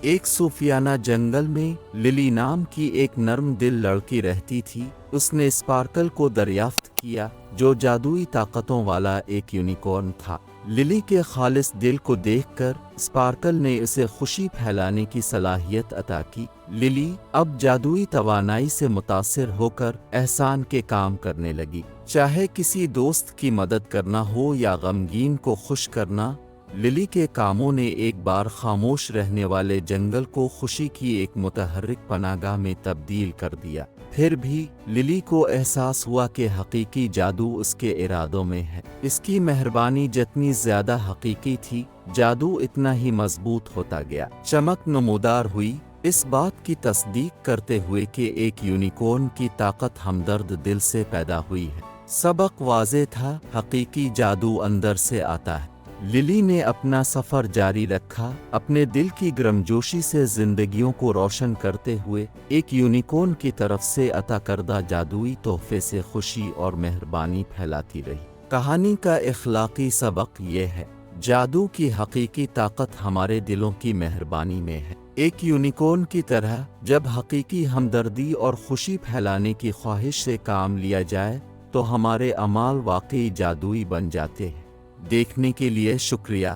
ایک صوفیانہ جنگل میں للی نام کی ایک نرم دل لڑکی رہتی تھی۔ اس نے اسپارکل کو دریافت کیا جو جادوئی طاقتوں والا ایک یونیکارن تھا۔ للی کے خالص دل کو دیکھ کر اسپارکل نے اسے خوشی پھیلانے کی صلاحیت عطا کی۔ للی اب جادوئی توانائی سے متاثر ہو کر احسان کے کام کرنے لگی، چاہے کسی دوست کی مدد کرنا ہو یا غمگین کو خوش کرنا۔ للی کے کاموں نے ایک بار خاموش رہنے والے جنگل کو خوشی کی ایک متحرک پناہ گاہ میں تبدیل کر دیا۔ پھر بھی للی کو احساس ہوا کہ حقیقی جادو اس کے ارادوں میں ہے۔ اس کی مہربانی جتنی زیادہ حقیقی تھی، جادو اتنا ہی مضبوط ہوتا گیا۔ چمک نمودار ہوئی، اس بات کی تصدیق کرتے ہوئے کہ ایک یونیکارن کی طاقت ہمدرد دل سے پیدا ہوئی ہے۔ سبق واضح تھا، حقیقی جادو اندر سے آتا ہے۔ للی نے اپنا سفر جاری رکھا، اپنے دل کی گرمجوشی سے زندگیوں کو روشن کرتے ہوئے، ایک یونیکارن کی طرف سے عطا کردہ جادوئی تحفے سے خوشی اور مہربانی پھیلاتی رہی۔ کہانی کا اخلاقی سبق یہ ہے، جادو کی حقیقی طاقت ہمارے دلوں کی مہربانی میں ہے۔ ایک یونیکارن کی طرح جب حقیقی ہمدردی اور خوشی پھیلانے کی خواہش سے کام لیا جائے تو ہمارے اعمال واقعی جادوئی بن جاتے ہیں۔ دیکھنے کے لیے شکریہ۔